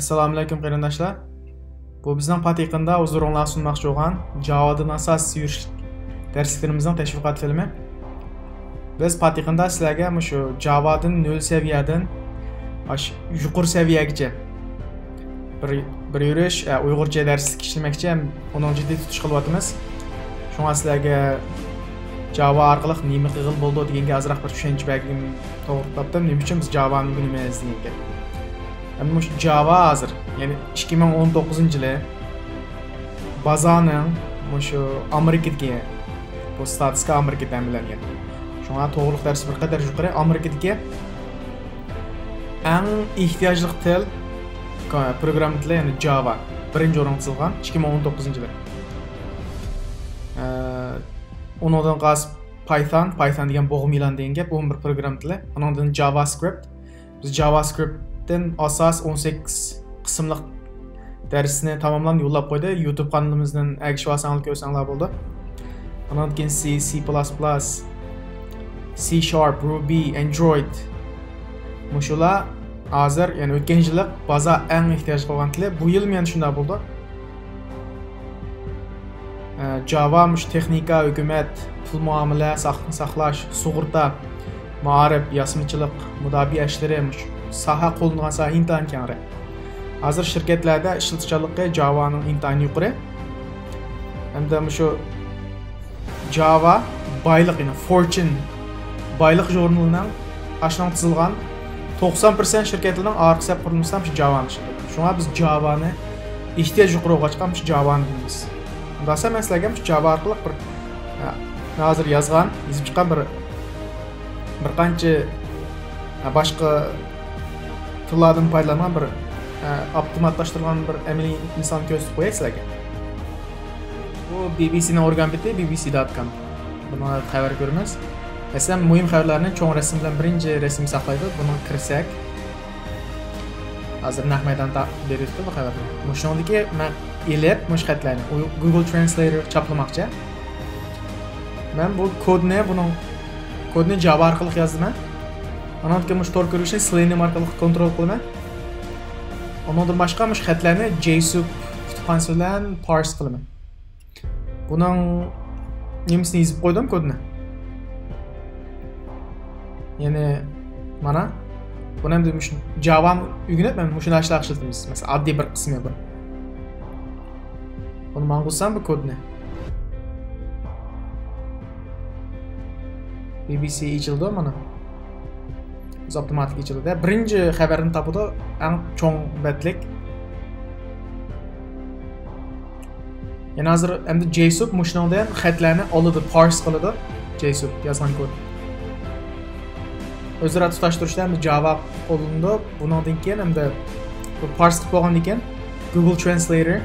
Assalamu alaykum qarindoshlar. Bu bizning patiqinda huzurunlar sunmoqchi bo'lgan Java'dan asosiy yurish darslarimizning tashviqot filmi. Biz patiqinda sizlarga shu Java'dan 0 seviyadan yuqori seviyagacha bir yurish Uyg'urcha darslik ishlamoqchi, uning jiddiy tutish qilyapmiz. Shunga sizlarga Java orqali nima qilib bo'ldi deganga ozroq bir tushuncha bergim to'g'ri topdim. Nima uchun biz Java'ni bilmaymiz degan. Ama şu Java hazır. Yani 2019 yılı bazanın şu Amerika'daki bu statistika Amerika'dan bilingan. Şuna to'g'rilik darsi bir qadar yuqori Amerika'daki eng ehtiyojli til program tili yani Java. Birinchi o'ringa qo'yilgan 2019 yılı. Ondan qas Python degan bo'g'im e'lon degan bu bir program tili. Ondan JavaScript. Biz JavaScript asas 18 qismliq darsni tamamlab yo'llab qo'ydi. YouTube kanalimizdan agishib olsangiz ko'rsanglar bo'ldi. Undan keyin C++, C#, Ruby, Android. Mushular hozir, ya'ni o'tgan yili baza eng ehtiyoj bo'lgan til. Bu yil men shunday bo'ldi. Java mush texnika, hukumat, pul muomala, saqlanib saqlash, sug'urta, ma'rif, yasmichilik, mudofaa ishlari saha qo'llangan saha intayin kengri. Hozir shirkatlarda ishlatuvchilikka Java'ning intayini yuqori. Hamda shu Java boylik, ya'ni Fortune boylik jurnalining ashnon tuzilgan 90% shirkatlarning orqasi qurilmasidan shu Java'ni ishlatadi. Shunga biz Java'ni ehtiyoj yuqori bo'lgan shu Java'ni bilamiz. Undasa men sizlarga shu Java orqali bir hozir yozib chiqqan bir qancha boshqa tillardan foydalangan bir avtomatlashtirilgan bir amaliy inson ko'rsatib qo'yay sizlarga. Bu BBCning organ biti bbc.com. Buni xabar ko'ramiz. Masalan, muhim xabarlarni cho'ng rasm bilan birinchi rasm saqlaydi. Buni kirsak hozir naq maydonda beryapti bu xabarni. Mushundagi men elib mush xatlarni Google Translator choplamoqchi. Men bu kodni Java orqali yozdim. Ondan keyin mush to'g'ri ko'rishni Selenium orqali kontrol qilaman. Ondan boshqa mush xatlarni JSON kutubxonasi bilan parse qilaman. Buning nemisini yozib qo'ydim kodni. Ya'ni mana buni ham demush Java o'rganib men mushuni ishlatamiz. Masalan, oddiy bir qismi bu. Buni men qilsam bu kodni BBC ichildi mana. Biz avtomatik ichildi. Birinchi xabarni topdi, eng cho'ng batlik. Yana hozir endi JSON mushundan xatlarni oladi, parse qiladi. JSON yozgan kod. O'zaro tutashtirishda Java qo'llandi. Bundan keyin endi bu parse qilib bo'lgandan keyin Google Translator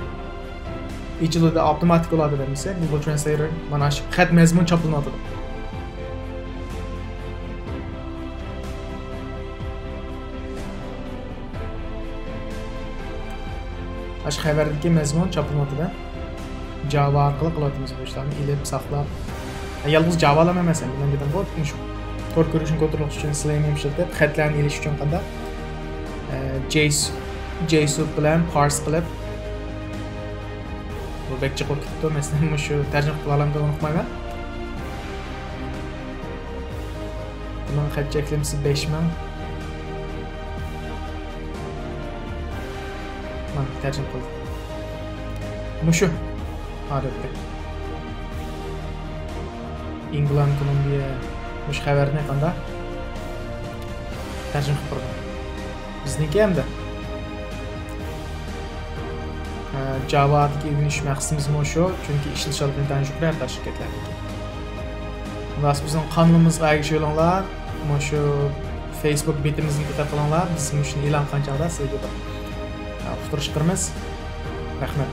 ichiladi, avtomatik bo'ladi demasa, Google Translator mana shu xat mazmun choplanadi. Aş xabardagi mazmun choplanadi. Java orqali qilyapmiz bu ishlarni, ilib saqlab. Yalnız Java'lama emas, bundan dedim bu shu to'g'ri ko'rishni kontrol qilish uchun Selenium ishlatib, xatlarni ilish uchun qanda JSON bilan parse qilib bu bekchi qo'yib ketdi. Masalan, shu tarjima qilib olamda unutmayman. Bunun xat cheklamasi 5000. Mana tarjima qildim. Mushu odatda England, Kolumbiya mush xabarni qanda tarjima qilib qo'ydim. Bizniki hamda Java'dagi o'rganish maqsadimiz shu, chunki ishlatuvchilardan tanishib shirkatlarniki. Bas bizning qonunimizga agishib olinglar, shu Facebook betimizni kuzatib qolinglar. Biz shuni e'lon qilgancha sizga uqtirish qilamiz. Rahmat.